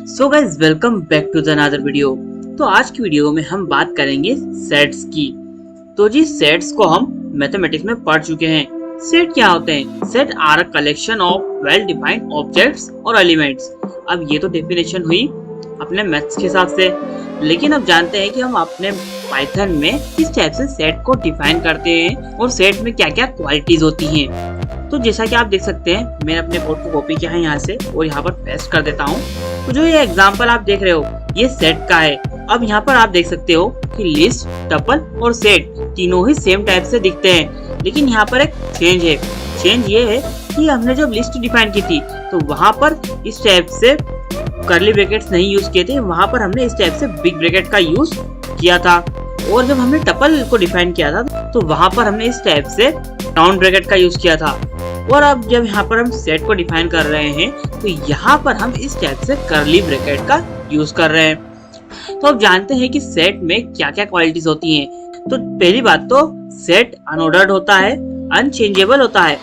So guys welcome back to the another video. तो आज की वीडियो में हम बात करेंगे सेट्स की। तो जी सेट्स को हम मैथमेटिक्स में पढ़ चुके हैं। सेट क्या होते हैं? Set are a collection of well defined objects और एलिमेंट्स। अब ये तो डेफिनेशन हुई अपने मैथ्स के हिसाब से, लेकिन अब जानते हैं कि हम अपने पाइथन में किस टाइप से सेट को डिफाइन करते हैं और सेट में क्या क्या क्वालिटीज होती हैं। तो जैसा कि आप देख सकते हैं, मैंने अपने कोड को कॉपी किया है यहाँ से और यहाँ पर पेस्ट कर देता हूँ। तो जो ये एग्जांपल आप देख रहे हो ये सेट का है। अब यहाँ पर आप देख सकते हो कि लिस्ट, टपल और सेट तीनों ही सेम टाइप से दिखते हैं, लेकिन यहाँ पर एक चेंज है। चेंज ये है कि हमने जब लिस्ट डिफाइन की थी तो वहाँ पर इस टाइप से कर्ली ब्रैकेट्स नहीं यूज किए थे, वहाँ पर हमने इस टाइप से बिग ब्रैकेट का यूज किया था। और जब हमने टपल को डिफाइन किया था तो वहाँ पर हमने इस टाइप से राउंड ब्रैकेट का यूज किया था। और अब जब यहाँ पर हम सेट को डिफाइन कर रहे हैं तो यहाँ पर हम इस टाइप से कर्ली ब्रैकेट का यूज कर रहे हैं। तो अब जानते हैं कि सेट में क्या क्या क्वालिटीज होती हैं। तो पहली बात तो सेट अनऑर्डर्ड होता है, अनचेंजेबल होता है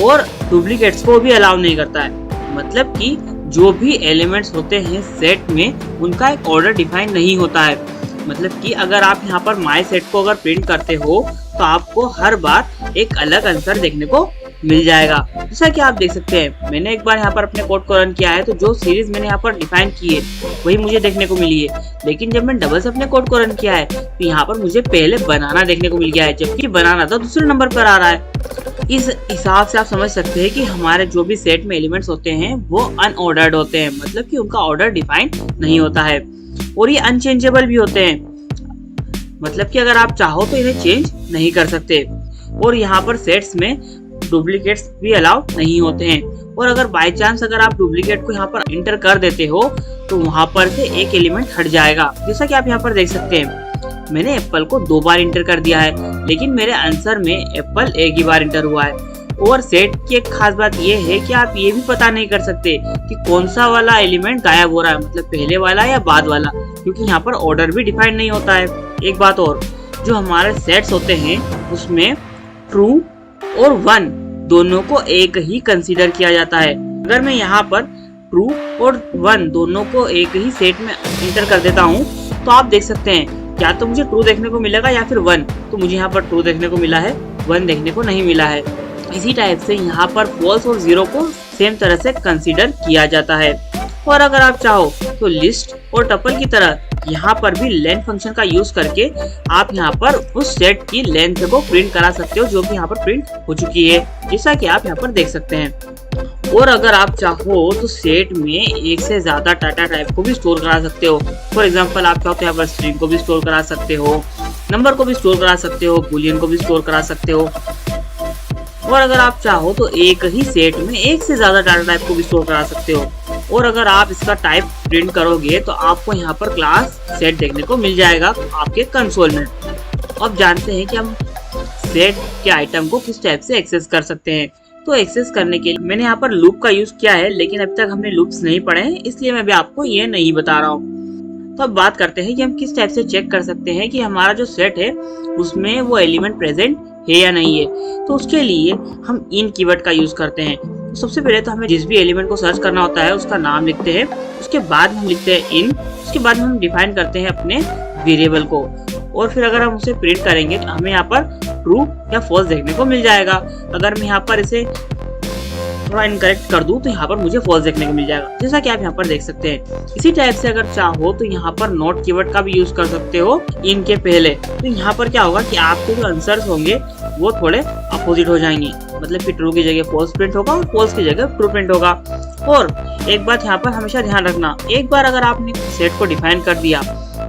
और डुप्लीकेट्स को भी अलाउ नहीं करता है। मतलब कि जो भी एलिमेंट्स होते हैं सेट में उनका एक ऑर्डर डिफाइन नहीं होता है। मतलब कि अगर आप यहाँ पर माई सेट को अगर प्रिंट करते हो तो आपको हर बार एक अलग आंसर देखने को मिल जाएगा। जैसा कि आप देख सकते हैं, मैंने एक बार यहाँ पर अपने कोड को रन किया है तो जो सीरीज मैंने यहाँ पर डिफाइन की है वही मुझे देखने को मिली है। लेकिन जब मैं डबल से अपने कोड को रन किया है तो यहाँ पर मुझे पहले बनाना देखने को मिल गया है, जबकि बनाना तो दूसरे नंबर पर आ रहा है। इस हिसाब से आप समझ सकते हैं कि हमारे जो भी सेट में एलिमेंट्स होते हैं वो अनऑर्डर्ड होते हैं, मतलब कि उनका ऑर्डर डिफाइन नहीं होता है। और ये अनचेंजेबल भी होते हैं, मतलब कि अगर आप चाहो तो इन्हें चेंज नहीं कर सकते। और यहाँ पर सेट्स में डुप्लीकेट्स भी अलाउ नहीं होते हैं। और अगर बाय चांस अगर आप डुप्लीकेट को यहाँ पर इंटर कर देते हो तो वहां पर से एक एलिमेंट हट जाएगा। जैसा कि आप यहाँ पर देख सकते हैं, मैंने एप्पल को 2 बार इंटर कर दिया है, लेकिन मेरे आंसर में एप्पल एक ही बार इंटर हुआ है। और सेट की एक खास बात यह है कि आप ये भी पता नहीं कर सकते कि कौन सा वाला एलिमेंट गायब हो रहा है, मतलब पहले वाला या बाद वाला, क्योंकि यहाँ पर ऑर्डर भी डिफाइन नहीं होता है। एक बात और, जो हमारे सेट्स होते हैं उसमें ट्रू और 1 दोनों को एक ही कंसीडर किया जाता है। अगर मैं यहाँ पर ट्रू और 1 दोनों को एक ही सेट में इंटर कर देता हूँ तो आप देख सकते हैं या तो मुझे ट्रू देखने को मिलेगा या फिर 1। तो मुझे यहाँ पर ट्रू देखने को मिला है, 1 देखने को नहीं मिला है। इसी टाइप से यहाँ पर फॉल्स और 0 को सेम तरह से कंसीडर किया जाता है। और अगर आप चाहो तो लिस्ट और टपल की तरह यहाँ पर भी लेंथ फंक्शन का यूज करके आप यहाँ पर उस सेट की लेंथ को प्रिंट करा सकते हो जो कि यहाँ पर प्रिंट हो चुकी है, जैसा कि आप यहाँ पर देख सकते हैं। और अगर आप चाहो तो सेट में एक से ज्यादा डाटा टाइप को भी स्टोर करा सकते हो। फॉर एग्जांपल आप चाहो तो यहाँ पर स्ट्रिंग को भी स्टोर करा सकते हो, नंबर को भी स्टोर करा सकते हो, बूलियन को भी स्टोर करा सकते हो। और अगर आप चाहो तो एक ही सेट में एक से ज्यादा डाटा टाइप को भी स्टोर करा सकते हो। और अगर आप इसका टाइप प्रिंट करोगे तो आपको यहाँ पर क्लास सेट देखने को मिल जाएगा आपके कंसोल में। अब जानते हैं कि हम सेट के आइटम को किस टाइप से एक्सेस कर सकते हैं। तो एक्सेस करने के लिए मैंने यहाँ पर लूप का यूज किया है, लेकिन अभी तक हमने लूप्स नहीं पढ़े हैं, इसलिए मैं भी आपको ये नहीं बता रहा हूँ। तो अब बात करते हैं कि हम किस टाइप से चेक कर सकते हैं कि हमारा जो सेट है उसमें वो एलिमेंट प्रेजेंट है या नहीं है। तो उसके लिए हम इन कीवर्ड का यूज करते हैं। तो सबसे पहले तो हमें जिस भी एलिमेंट को सर्च करना होता है उसका नाम लिखते हैं, उसके बाद हम लिखते हैं इन, उसके बाद हम डिफाइन करते हैं अपने वेरिएबल को। और फिर अगर हम उसे प्रिंट करेंगे तो हमें यहाँ पर ट्रू या फॉल्स देखने को मिल जाएगा। अगर मैं यहाँ पर इसे थोड़ा इनकरेक्ट कर दूं तो यहाँ पर मुझे फॉल्स देखने को मिल जाएगा, जैसा कि आप यहाँ पर देख सकते हैं। इसी टाइप से अगर चाहो तो यहाँ पर नॉट कीवर्ड का भी यूज कर सकते हो इन के पहले। तो यहाँ पर क्या होगा कि आपके जो आंसर्स होंगे वो थोड़े अपोजिट हो जाएंगे, मतलब कि ट्रू की जगह फॉल्स प्रिंट होगा और फॉल्स की जगह ट्रू प्रिंट होगा। और एक बात यहाँ पर हमेशा ध्यान रखना, एक बार अगर आपने सेट को डिफाइन कर दिया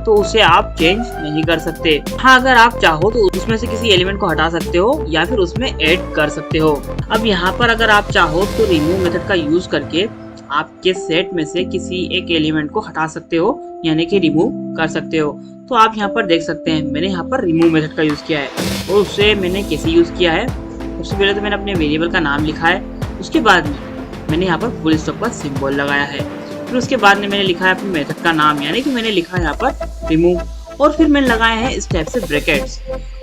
तो उसे आप चेंज नहीं कर सकते। हाँ, अगर आप चाहो तो उसमें से किसी एलिमेंट को हटा सकते हो या फिर उसमें ऐड कर सकते हो। अब यहाँ पर अगर आप चाहो तो रिमूव मेथड का यूज करके आपके सेट में से किसी एक एलिमेंट को हटा सकते हो, यानी कि रिमूव कर सकते हो। तो आप यहाँ पर देख सकते हैं मैंने यहाँ पर रिमूव मेथड का यूज किया है। और उससे मैंने कैसे यूज किया है, सबसे पहले तो मैंने अपने वेरिएबल का नाम लिखा है, उसके बाद में मैंने यहाँ पर फुल स्टॉप का सिंबल लगाया है, फिर उसके बाद में मैंने लिखा है अपने मेथड का नाम, यानी कि मैंने लिखा है यहाँ पर रिमूव, और फिर मैंने लगाया है इस टाइप से ब्रैकेट्स।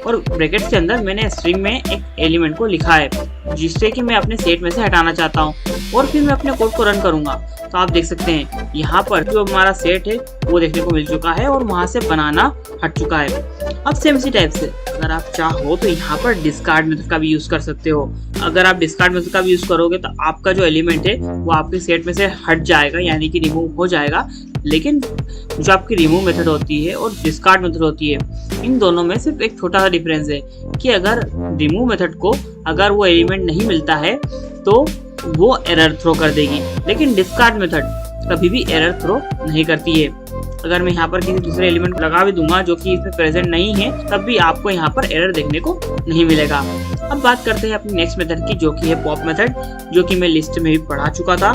और ब्रैकेट्स के अंदर मैंने स्ट्रिंग में एक एलिमेंट को लिखा है जिससे कि मैं अपने सेट में से हटाना चाहता हूँ, और फिर मैं अपने कोड को रन करूंगा। तो आप देख सकते हैं यहाँ पर जो हमारा सेट है वो देखने को मिल चुका है और वहां से बनाना हट चुका है। अब सेम इसी टाइप से अगर आप चाहो तो यहाँ पर डिस्कार्ड मेथड का भी यूज कर सकते हो। अगर आप डिस्कार्ड मेथड का भी यूज करोगे तो आपका जो एलिमेंट है वो आपके सेट में से हट जाएगा, यानी कि रिमूव हो जाएगा। लेकिन जो आपकी रिमूव मेथड होती है और डिस्कार्ड मेथड होती है, इन दोनों में सिर्फ एक छोटा सा डिफरेंस है कि अगर रिमूव मेथड को अगर वो एलिमेंट नहीं मिलता है तो वो एरर थ्रो कर देगी, लेकिन डिस्कार्ड मेथड कभी भी एरर थ्रो नहीं करती है। अगर मैं यहाँ पर किसी दूसरे एलिमेंट को लगा भी दूंगा जो कि इसमें प्रेजेंट नहीं है, तब भी आपको यहाँ पर एरर देखने को नहीं मिलेगा। अब बात करते हैं अपनी नेक्स्ट मेथड की, जो कि है पॉप मेथड, जो कि मैं लिस्ट में भी पढ़ा चुका था।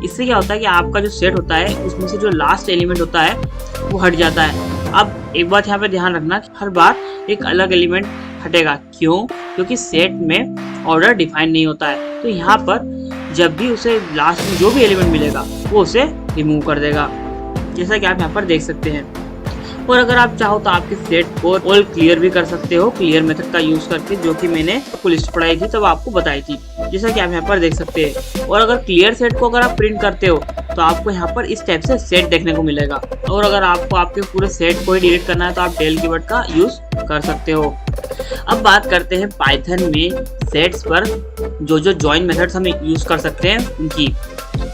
इससे क्या होता है कि आपका जो सेट होता है उसमें से जो लास्ट एलिमेंट होता है वो हट जाता है। अब एक बात यहाँ पे ध्यान रखना, हर बार एक अलग एलिमेंट हटेगा। क्यों? क्योंकि सेट में ऑर्डर डिफाइन नहीं होता है। तो यहाँ पर जब भी उसे लास्ट में जो भी एलिमेंट मिलेगा वो उसे रिमूव कर देगा, जैसा कि आप यहाँ पर देख सकते हैं। और अगर आप चाहो तो आपके सेट को ऑल क्लियर भी कर सकते हो क्लियर मेथड का यूज करके, जो कि मैंने आपको लिस्ट पढ़ाई थी तब आपको बताई थी, जैसा कि आप यहाँ पर देख सकते हैं। और अगर क्लियर सेट को अगर आप प्रिंट करते हो तो आपको यहाँ पर इस टाइप से सेट देखने को मिलेगा। और अगर आपको आपके पूरे सेट को ही डिलीट करना है तो आप डेल कीवर्ड का यूज कर सकते हो। अब बात करते हैं पाइथन में सेट्स पर जो जॉइन मेथड्स हम यूज कर सकते हैं उनकी।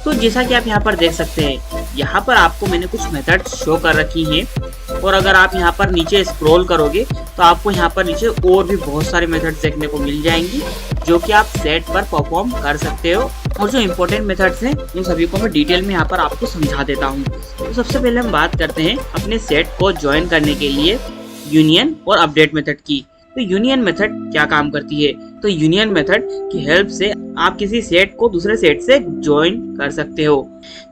तो जैसा कि आप यहाँ पर देख सकते हैं, यहाँ पर आपको मैंने कुछ मेथड्स शो कर रखी हैं, और अगर आप यहाँ पर नीचे स्क्रॉल करोगे तो आपको यहाँ पर नीचे और भी बहुत सारे मेथड्स देखने को मिल जाएंगी जो कि आप सेट पर परफॉर्म कर सकते हो। और जो इम्पोर्टेंट मेथड्स हैं उन सभी को मैं डिटेल में यहाँ पर आपको समझा देता हूँ। तो सबसे पहले हम बात करते हैं अपने सेट को ज्वाइन करने के लिए यूनियन और अपडेट मेथड की। तो यूनियन मेथड क्या काम करती है? तो यूनियन मेथड की हेल्प से आप किसी सेट को दूसरे सेट से ज्वाइन कर सकते हो।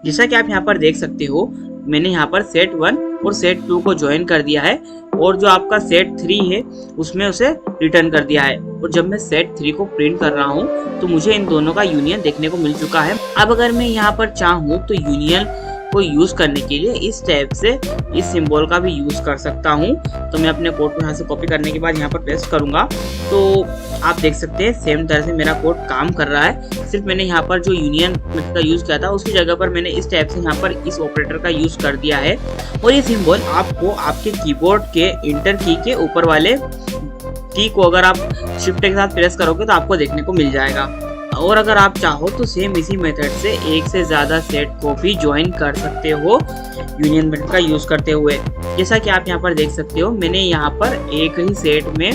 जैसा कि आप यहाँ पर देख सकते हो, मैंने यहाँ पर सेट 1 और सेट 2 को ज्वाइन कर दिया है, और जो आपका सेट 3 है उसमें उसे रिटर्न कर दिया है। और जब मैं सेट 3 को प्रिंट कर रहा हूँ तो मुझे इन दोनों का यूनियन देखने को मिल चुका है। अब अगर मैं यहाँ पर चाहूँ तो यूनियन को यूज करने के लिए इस टाइप से इस सिंबल का भी यूज कर सकता हूँ। तो मैं अपने कोड को यहाँ से कॉपी करने के बाद यहाँ पर पेस्ट करूंगा, तो आप देख सकते हैं सेम तरह से मेरा कोड काम कर रहा है। सिर्फ मैंने यहाँ पर जो यूनियन मेथड का यूज किया था उसकी जगह पर मैंने इस टाइप से यहाँ पर इस ऑपरेटर का यूज कर दिया है। और ये सिंबल आपको आपके कीबोर्ड के इंटर की के ऊपर वाले की को अगर आप शिफ्ट के साथ प्रेस करोगे तो आपको देखने को मिल जाएगा। और अगर आप चाहो तो सेम इसी मेथड से एक से ज्यादा सेट को भी ज्वाइन कर सकते हो यूनियन मेथड का यूज करते हुए। जैसा कि आप यहाँ पर देख सकते हो, मैंने यहाँ पर एक ही सेट में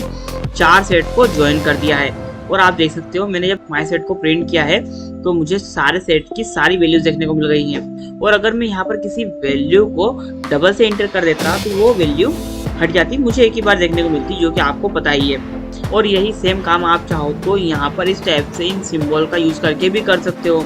4 सेट को ज्वाइन कर दिया है। और आप देख सकते हो, मैंने जब माई सेट को प्रिंट किया है तो मुझे सारे सेट की सारी वैल्यूज देखने को मिल गई हैं। और अगर मैं यहाँ पर किसी वैल्यू को डबल से इंटर कर देता तो वो वैल्यू हट जाती, मुझे एक ही बार देखने को मिलती, जो कि आपको पता ही है। और यही सेम काम आप चाहो तो यहाँ पर इस टाइप से इन सिंबल का यूज करके भी कर सकते हो।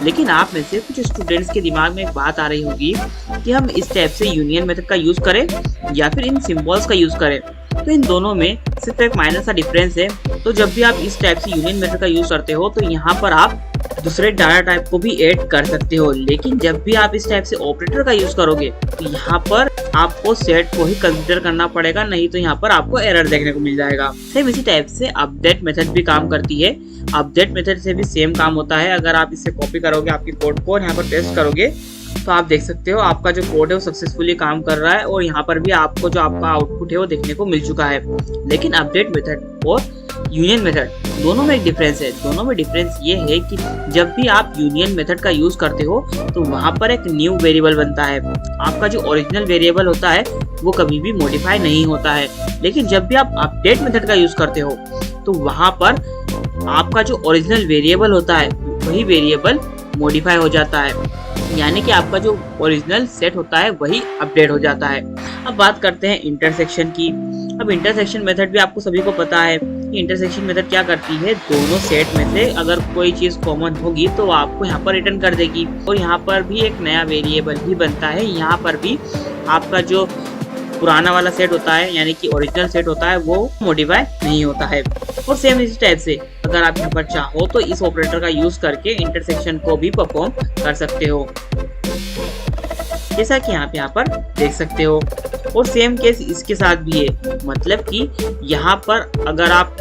लेकिन आप में से कुछ स्टूडेंट्स के दिमाग में एक बात आ रही होगी कि हम इस टाइप से यूनियन मेथड का यूज करें या फिर इन सिंबल्स का यूज करें। तो इन दोनों में सिर्फ एक माइनर सा डिफरेंस है। तो जब भी आप इस टाइप से यूनियन मेथड का यूज करते हो तो यहाँ पर आप दूसरे डाटा टाइप को भी ऐड कर सकते हो। लेकिन जब भी आप इस टाइप से ऑपरेटर का यूज करोगे तो यहाँ पर आपको सेट को ही कंसीडर करना पड़ेगा, नहीं तो यहाँ पर आपको एरर देखने को मिल जाएगा। सेम इसी टाइप से अपडेट मेथड भी काम करती है। अपडेट मेथड से भी सेम काम होता है। अगर आप इसे कॉपी करोगे आपकी कोड को और यहाँ पर पेस्ट करोगे तो आप देख सकते हो आपका जो कोड है वो सक्सेसफुली काम कर रहा है, और यहाँ पर भी आपको जो आपका आउटपुट है वो देखने को मिल चुका है। लेकिन अपडेट मेथड और यूनियन मेथड दोनों में एक डिफरेंस है। दोनों में डिफरेंस ये है कि जब भी आप यूनियन मेथड का यूज करते हो तो वहां पर एक न्यू वेरिएबल बनता है। आपका जो ओरिजिनल वेरिएबल होता है वो कभी भी मॉडिफाई नहीं होता है। लेकिन जब भी आप अपडेट मेथड का यूज करते हो तो वहां पर आपका जो ओरिजिनल वेरिएबल होता है वही वेरिएबल मॉडिफाई हो जाता है, यानी कि आपका जो ओरिजिनल सेट होता है वही अपडेट हो जाता है। अब बात करते हैं इंटरसेक्शन की। अब इंटरसेक्शन मेथड भी आपको सभी को पता है। इंटरसेक्शन मेथड क्या करती है, दोनों सेट में से अगर कोई चीज कॉमन होगी तो आपको यहाँ पर रिटर्न कर देगी। और यहाँ पर भी एक नया वेरिएबल भी बनता है। यहाँ पर भी आपका जो पुराना वाला सेट होता है यानी कि ओरिजिनल सेट होता है वो मॉडिफाई नहीं होता है। और सेम इसी टाइप से अगर आप यहाँ पर चाहो तो इस ऑपरेटर का यूज करके इंटरसेक्शन को भी परफॉर्म कर सकते हो, जैसा कि आप यहाँ पर देख सकते हो। और सेम केस इसके साथ भी है, मतलब कि यहाँ पर अगर आप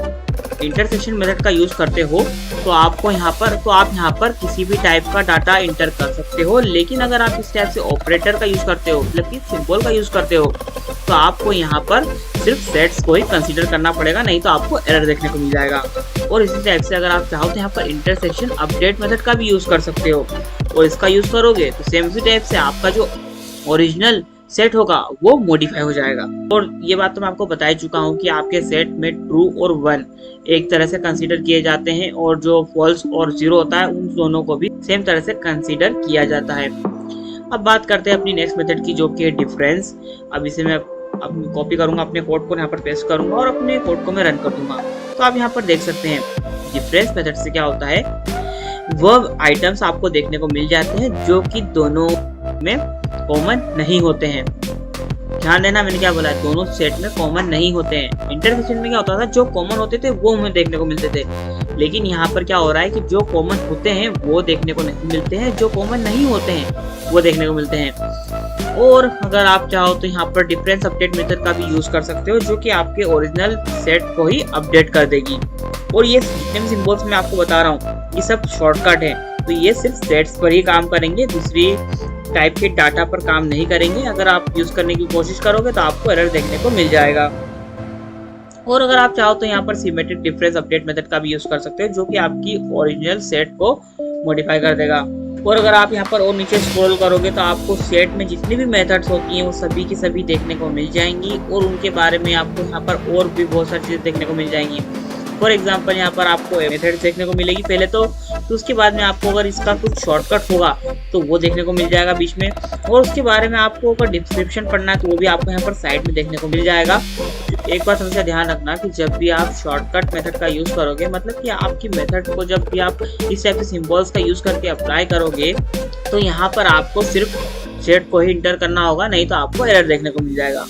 इंटरसेक्शन मेथड का यूज करते हो तो आप यहाँ पर किसी भी टाइप का डाटा इंटर कर सकते हो। लेकिन अगर आप इस टाइप से ऑपरेटर का यूज करते हो, मतलब कि सिंबल का यूज करते हो, तो आपको यहाँ पर सिर्फ सेट्स को ही कंसीडर करना पड़ेगा, नहीं तो आपको एरर देखने को मिल जाएगा। और इसी टाइप से अगर आप चाहो तो यहाँ पर इंटरसेक्शन अपडेट मेथड का भी यूज कर सकते हो, और इसका यूज करोगे तो सेम इसी टाइप से आपका जो ओरिजिनल सेट होगा वो मॉडिफाई हो जाएगा। और ये बात तो मैं आपको बता ही चुका हूँ कि आपके सेट में ट्रू और 1 एक तरह से कंसीडर किए जाते हैं, और जो फॉल्स और 0 होता है उन दोनों को भी सेम तरह से कंसीडर किया जाता है। अब बात करते हैं अपनी नेक्स्ट मेथड की, जो कि है डिफरेंस। अब इसे मैं अपनी कॉपी करूंगा, अपने कोड को यहाँ पर पेस्ट करूंगा और अपने कोड को मैं रन कर दूंगा। तो आप यहाँ पर देख सकते हैं डिफरेंस मेथड से क्या होता है, वो आइटम्स आपको देखने को मिल जाते हैं जो कि दोनों में कॉमन नहीं होते हैं। ध्यान देना मैंने क्या बोला है, दोनों सेट में कॉमन नहीं होते हैं। इंटरसेक्शन में क्या होता था, जो कॉमन होते थे वो हमें देखने को मिलते थे, लेकिन यहाँ पर क्या हो रहा है कि जो कॉमन होते हैं वो देखने को नहीं मिलते हैं, जो कॉमन नहीं होते हैं वो देखने को मिलते हैं। और अगर आप चाहो तो यहाँ पर डिफरेंस अपडेट मेथड का भी यूज कर सकते हो, जो कि आपके ओरिजिनल सेट को ही अपडेट कर देगी। और ये जितने भी सिंबल्स मैं आपको बता रहा हूँ ये सब शॉर्टकट है, तो ये सिर्फ सेट्स पर ही काम करेंगे, दूसरी टाइप के डाटा पर काम नहीं करेंगे। अगर आप यूज करने की कोशिश करोगे तो आपको एरर देखने को मिल जाएगा। और अगर आप चाहो तो यहाँ पर सिमेट्रिक डिफरेंस अपडेट मेथड का भी यूज कर सकते हो, जो कि आपकी ओरिजिनल सेट को मॉडिफाई कर देगा। और अगर आप यहाँ पर और नीचे स्क्रॉल करोगे तो आपको सेट में जितनी भी मेथड्स होती हैं वो सभी की सभी देखने को मिल जाएंगी, और उनके बारे में आपको यहाँ पर और भी बहुत सारी चीजें देखने को मिल जाएंगी। फॉर एग्जाम्पल यहाँ पर आपको मेथड देखने को मिलेगी पहले तो उसके बाद में आपको अगर इसका कुछ शॉर्टकट होगा तो वो देखने को मिल जाएगा बीच में, और उसके बारे में आपको अगर डिस्क्रिप्शन पढ़ना है तो वो भी आपको यहाँ पर साइड में देखने को मिल जाएगा। एक बात हमेशा ध्यान रखना कि जब भी आप शॉर्टकट मेथड का यूज करोगे, मतलब कि आपकी मेथड को जब भी आप इस टाइप के सिंबल्स का यूज करके अप्लाई करोगे, तो यहाँ पर आपको सिर्फ सेट को ही इंटर करना होगा, नहीं तो आपको एरर देखने को मिल जाएगा।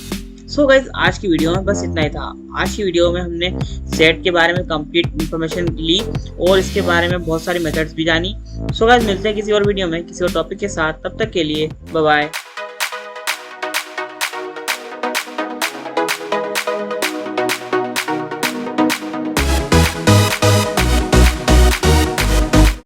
सो गाइज आज की वीडियो में बस इतना ही था। आज की वीडियो में हमने सेट के बारे में कंप्लीट इन्फॉर्मेशन ली और इसके बारे में बहुत सारी मेथड्स भी जानी। सो गाइज मिलते हैं किसी और वीडियो में किसी और टॉपिक के साथ, तब तक के लिए बाय बाय।